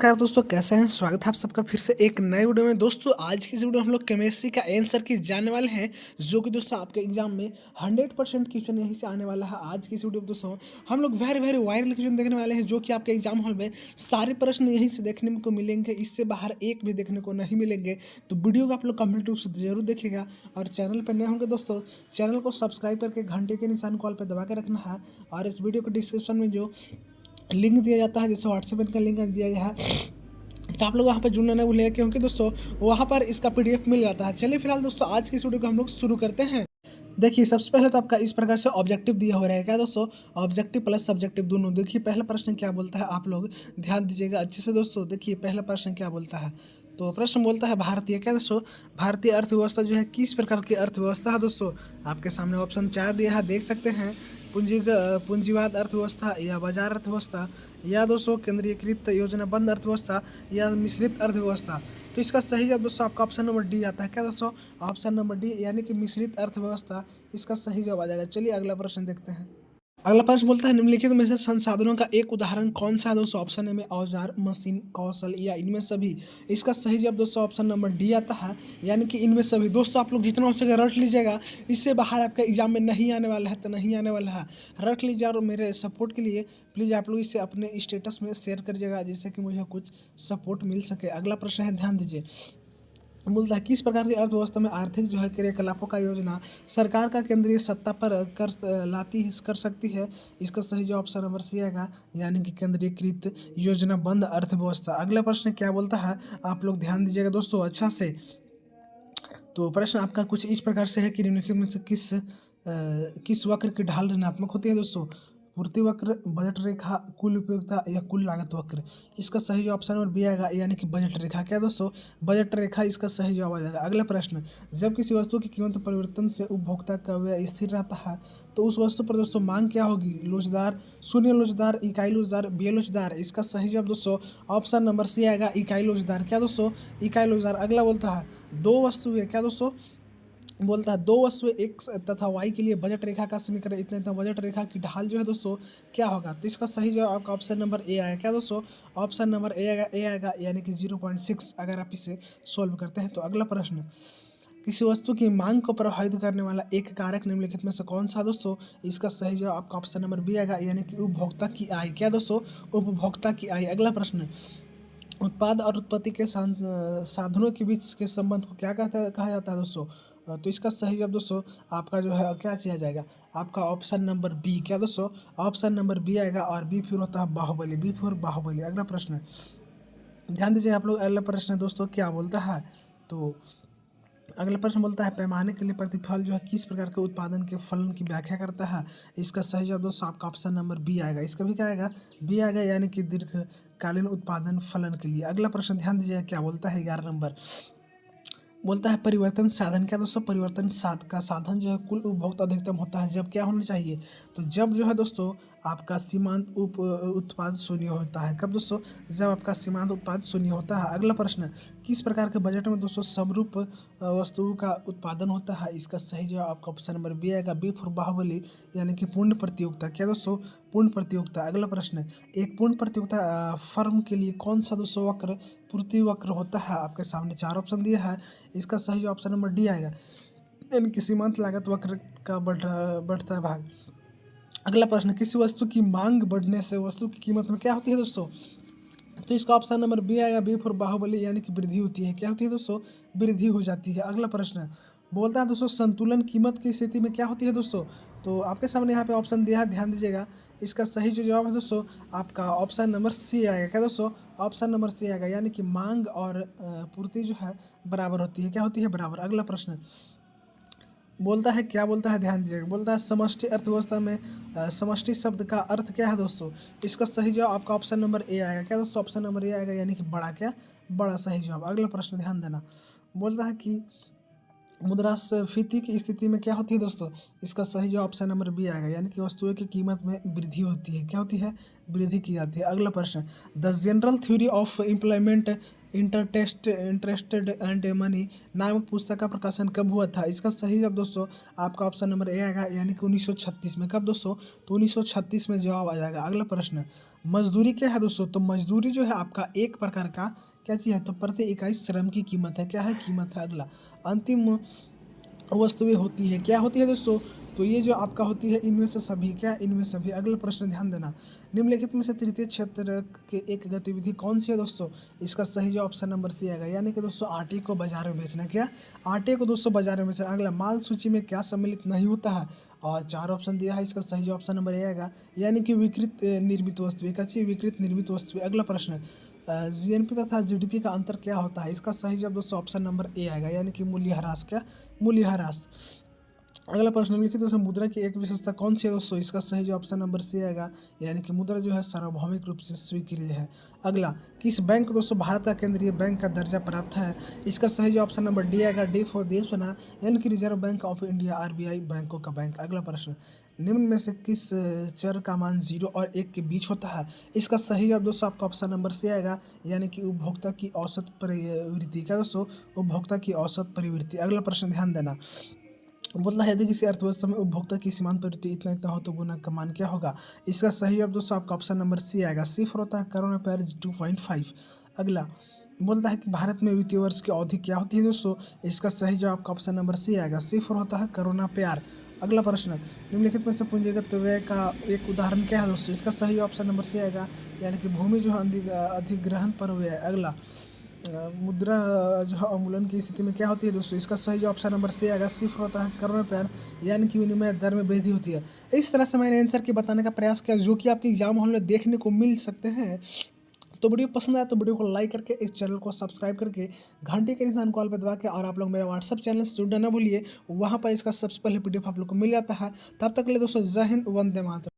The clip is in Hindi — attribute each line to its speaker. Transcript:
Speaker 1: नमस्कार दोस्तों, कैसे हैं? स्वागत है आप सबका फिर से एक नए वीडियो में। दोस्तों आज की इस वीडियो में हम लोग केमिस्ट्री का आंसर की जानने वाले हैं, जो कि दोस्तों आपके एग्जाम में 100% क्वेश्चन यहीं से आने वाला है। आज की इस वीडियो में दोस्तों हम लोग वेरी वेरी वायरल क्वेश्चन देखने वाले हैं, जो कि आपके एग्जाम हॉल में सारे प्रश्न यहीं से देखने को मिलेंगे, इससे बाहर एक भी देखने को नहीं मिलेंगे। तो वीडियो को आप लोग कंप्लीट रूप से जरूर देखिएगा, और चैनल पर नए होंगे दोस्तों चैनल को सब्सक्राइब करके घंटे के निशान कॉल पर दबा के रखना है। और इस वीडियो को डिस्क्रिप्शन में जो लिंक दिया जाता है, जैसे व्हाट्सएप का लिंक दिया गया है, तो आप लोग वहाँ पर जुड़ना ना भूलिएगा, क्योंकि दोस्तों वहाँ पर इसका पीडीएफ मिल जाता है। चलिए फिलहाल दोस्तों आज की इस वीडियो को हम लोग शुरू करते हैं। देखिए सबसे पहले तो आपका इस प्रकार से ऑब्जेक्टिव दिया हो रहेगा दोस्तों, ऑब्जेक्टिव प्लस सब्जेक्टिव दोनों। देखिए पहला प्रश्न क्या बोलता है, आप लोग ध्यान दीजिएगा अच्छे से दोस्तों। देखिए पहला प्रश्न क्या बोलता है, तो प्रश्न बोलता है भारतीय क्या दोस्तों, भारतीय अर्थव्यवस्था जो है किस प्रकार की अर्थव्यवस्था है दोस्तों। आपके सामने ऑप्शन 4 दिया है, देख सकते हैं। पूंजीवाद अर्थव्यवस्था, या बाजार अर्थव्यवस्था, या दोस्तों केंद्रीयकृत योजनाबद्ध अर्थव्यवस्था, या मिश्रित अर्थव्यवस्था। तो इसका सही जवाब दोस्तों आपका ऑप्शन नंबर डी आता है। क्या दोस्तों, ऑप्शन नंबर डी यानी कि मिश्रित अर्थव्यवस्था इसका सही जवाब आ जाएगा। चलिए अगला प्रश्न देखते हैं। अगला प्रश्न बोलता है निम्नलिखित में से संसाधनों का एक उदाहरण कौन सा है दोस्तों। ऑप्शन ए में औजार, मशीन, कौशल, या इनमें सभी। इसका सही जवाब दोस्तों ऑप्शन नंबर डी आता है, यानी कि इनमें सभी। दोस्तों आप लोग जितना हो सके रट लीजिएगा, इससे बाहर आपका एग्जाम में नहीं आने वाला है, तो नहीं आने वाला है। रट लीजिए, और मेरे सपोर्ट के लिए प्लीज़ आप लोग इसे अपने स्टेटस में शेयर करिएगा, जिससे कि मुझे कुछ सपोर्ट मिल सके। अगला प्रश्न है, ध्यान दीजिए। बोलता है किस प्रकार की अर्थव्यवस्था में आर्थिक जो है क्रियाकलापों का योजना सरकार का केंद्रीय सत्ता पर कर सकती है। इसका सही जवाब ऑप्शन नंबर सी आएगा, यानी कि केंद्रीकृत योजनाबद्ध अर्थव्यवस्था। अगला प्रश्न क्या बोलता है, आप लोग ध्यान दीजिएगा दोस्तों अच्छा से। तो प्रश्न आपका कुछ इस प्रकार से है कि निम्नलिखित में से किस वक्र की ढाल ऋणात्मक होती है दोस्तों। पूर्ति वक्र, बजट रेखा, कुल उपयोगिता, या कुल लागत वक्र। इसका सही जवाब ऑप्शन नंबर बी आएगा, यानी कि बजट रेखा। क्या दोस्तों, बजट रेखा इसका सही जवाब आ जाएगा। अगला प्रश्न, जब किसी वस्तु की कीमत परिवर्तन से उपभोक्ता का व्यय स्थिर रहता है, तो उस वस्तु पर दोस्तों मांग क्या होगी। लोचदार, शून्य लोचदार, इकाई लोचदार, बेलोचदार। इसका सही जवाब दोस्तों ऑप्शन नंबर सी आएगा, इकाई लोचदार। क्या दोस्तों, इकाई लोचदार। अगला बोलता है दो वस्तु है, क्या दोस्तों बोलता है दो वस्तुएं एक्स तथा वाई के लिए बजट रेखा का समीकरण इतने इतना बजट रेखा की ढाल जो है दोस्तों क्या होगा। तो इसका सही जवाब आपका ऑप्शन नंबर ए आएगा। क्या दोस्तों, ऑप्शन नंबर ए आएगा, यानी कि 0.6 अगर आप इसे सोल्व करते हैं। तो अगला प्रश्न, किसी वस्तु की मांग को प्रभावित करने वाला एक कारक निम्नलिखित में से कौन सा दोस्तों। इसका सही जवाब आपका ऑप्शन नंबर बी आएगा, यानी कि उपभोक्ता की आय। क्या दोस्तों, उपभोक्ता की आय। अगला प्रश्न, उत्पाद और उत्पत्ति के साधनों के बीच के संबंध को क्या कहा जाता है दोस्तों। तो इसका सही जवाब दोस्तों आपका जो है क्या किया जाएगा, आपका ऑप्शन नंबर बी। क्या दोस्तों, ऑप्शन नंबर बी आएगा, और बी फिर होता है बाहुबली, बी फिर बाहुबली। अगला प्रश्न ध्यान दीजिए आप लोग। अगला प्रश्न दोस्तों क्या बोलता है, तो अगला प्रश्न बोलता है पैमाने के लिए प्रतिफल जो है किस प्रकार के उत्पादन के फलन की व्याख्या करता है। इसका सही जवाब दोस्तों आपका ऑप्शन नंबर बी आएगा। इसका भी क्या आएगा, बी आएगा, यानी कि दीर्घकालीन उत्पादन फलन के लिए। अगला प्रश्न ध्यान दीजिए क्या बोलता है, 11 नंबर बोलता है परिवर्तन साधन। क्या दोस्तों, परिवर्तन का साधन जो है कुल उपभोक्ता अधिकतम होता है जब क्या होना चाहिए। तो जब जो है दोस्तों आपका सीमांत उत्पाद शून्य होता है। कब दोस्तों, जब आपका सीमांत उत्पाद शून्य होता है। अगला प्रश्न, किस प्रकार के बजट में दोस्तों समरूप वस्तुओं का उत्पादन होता है। इसका सही जवाब आपका ऑप्शन नंबर बी आएगा, बी फॉर बाहुबली, यानी कि पूर्ण प्रतियोगिता। क्या दोस्तों, पूर्ण प्रतियोगिता। अगला प्रश्न, एक पूर्ण प्रतियोगिता फर्म के लिए कौन सा दोस्तों वक्र पूर्ति वक्र होता है। आपके सामने 4 ऑप्शन दिया है, इसका सही ऑप्शन नंबर डी आएगा, यानी कि सीमांत लागत वक्र का बढ़ता है भाग। अगला प्रश्न, किसी वस्तु की मांग बढ़ने से वस्तु की कीमत में क्या होती है दोस्तों। तो इसका ऑप्शन नंबर बी आएगा, बी फॉर बाहुबली, यानी कि वृद्धि होती है। क्या होती है दोस्तों, वृद्धि हो जाती है। अगला प्रश्न बोलता है दोस्तों संतुलन कीमत की स्थिति में क्या होती है दोस्तों। तो आपके सामने यहाँ पे ऑप्शन दिया है, ध्यान दीजिएगा। इसका सही जो जवाब है दोस्तों आपका ऑप्शन नंबर सी आएगा। क्या दोस्तों, ऑप्शन नंबर सी आएगा, यानी कि मांग और पूर्ति जो है बराबर होती है। क्या होती है, बराबर। अगला प्रश्न बोलता है क्या बोलता है, ध्यान दीजिएगा। बोलता है समष्टि अर्थव्यवस्था में समष्टि शब्द का अर्थ क्या है दोस्तों। इसका सही जवाब आपका ऑप्शन नंबर ए आएगा। क्या दोस्तों, ऑप्शन नंबर ए आएगा, यानी कि बड़ा। क्या, बड़ा सही जवाब। अगला प्रश्न ध्यान देना, बोलता है कि मुद्रास्फीति की स्थिति में क्या होती है दोस्तों। इसका सही जवाब ऑप्शन नंबर बी आएगा, यानी कि वस्तुओं की कीमत में वृद्धि होती है। क्या होती है, वृद्धि की जाती है। अगला प्रश्न, the general theory of employment interested and money नामक पुस्तक का प्रकाशन कब हुआ था? इसका सही जवाब दोस्तों आपका ऑप्शन नंबर ए आएगा, यानी कि 1936 में। कब दोस्तों? तो 1936 में जवाब आ जाएगा। अगला प्रश्न, मजदूरी क्या है दोस्तों? तो मजदूरी जो है आपका एक प्रकार का क्या चीज़ है? तो प्रति इकाई श्रम की कीमत है। क्या है? कीमत है। अगला, अंतिम वस्तुएं होती है, क्या होती है दोस्तों? तो ये जो आपका होती है इनमें से सभी, क्या? इनमें सभी। अगला प्रश्न ध्यान देना, निम्नलिखित में से तृतीय क्षेत्र के एक गतिविधि कौन सी है दोस्तों? इसका सही जो ऑप्शन नंबर सी आएगा, यानी कि दोस्तों आटे को बाजार में बेचना। क्या? आटे को दोस्तों बाजार में बेचना। अगला, माल सूची में क्या सम्मिलित नहीं होता है? और 4 ऑप्शन दिया है, इसका सही जो ऑप्शन नंबर ए आएगा, यानी कि विकृत निर्मित वस्तु। एक अच्छी विकृत निर्मित वस्तु। अगला प्रश्न, जीएनपी तथा जीडीपी का अंतर क्या होता है? इसका सही जवाब दोस्तों ऑप्शन नंबर ए आएगा, यानी कि मूल्यह्रास। क्या? मूल्यह्रास। अगला प्रश्न, निम्नलिखित में से मुद्रा की एक विशेषता कौन सी है दोस्तों? इसका सही जो ऑप्शन नंबर सी आएगा, यानी कि मुद्रा जो है सार्वभौमिक रूप से स्वीकार्य है। अगला, किस बैंक को दोस्तों भारत का केंद्रीय बैंक का दर्जा प्राप्त है? इसका सही जो ऑप्शन नंबर डी आएगा, डी फॉर देश बना, यानी कि reserve bank of India, RBI बैंकों का बैंक। अगला प्रश्न, निम्न में से किस चर का मान 0 और 1 के बीच होता है? इसका सही जवाब दोस्तों आपका ऑप्शन नंबर सी आएगा, यानी कि उपभोक्ता की औसत प्रवृत्ति। क्या दोस्तों? उपभोक्ता की औसत प्रवृत्ति। अगला प्रश्न ध्यान देना, बोलता है यदि किसी अर्थव्यवस्था में उपभोक्ता की सीमांत प्रवृत्ति इतना इतना हो तो गुना का मान क्या होगा? इसका सही जवाब दोस्तों आपका ऑप्शन नंबर सी आएगा, सिफर होता है करोड़ में पैर 2.5। अगला, बोलता है कि भारत में वित्तीय वर्ष की अवधि क्या होती है दोस्तों? इसका सही जवाब आपका ऑप्शन नंबर सी आएगा, सिफर होता है करोना प्यार। अगला प्रश्न, निम्नलिखित में से पूंजीगत व्यय का एक उदाहरण क्या है दोस्तों? इसका सही ऑप्शन नंबर सी आएगा, यानी कि भूमि जो है अधिग्रहण पर व्यय। अगला, मुद्रा जो है अवमूल्यन की स्थिति में क्या होती है दोस्तों? इसका सही जो ऑप्शन नंबर सी आएगा, सिफर होता है करोड़ रुपये, यानी कि विनिमय दर में वृद्धि होती है। इस तरह से मैंने आंसर की बताने का प्रयास किया, जो कि आपके एग्जाम हॉल में देखने को मिल सकते हैं। तो वीडियो पसंद आया तो वीडियो को लाइक करके इस चैनल को सब्सक्राइब करके घंटे के निशान कॉल पर दबा के, और आप लोग मेरा व्हाट्सअप चैनल से जुड़ना ना भूलिए, वहाँ पर इसका सबसे पहले पीडीएफ आप लोग को मिल जाता है। तब तक के लिए दोस्तों जय हिंद, वंदे मातरम।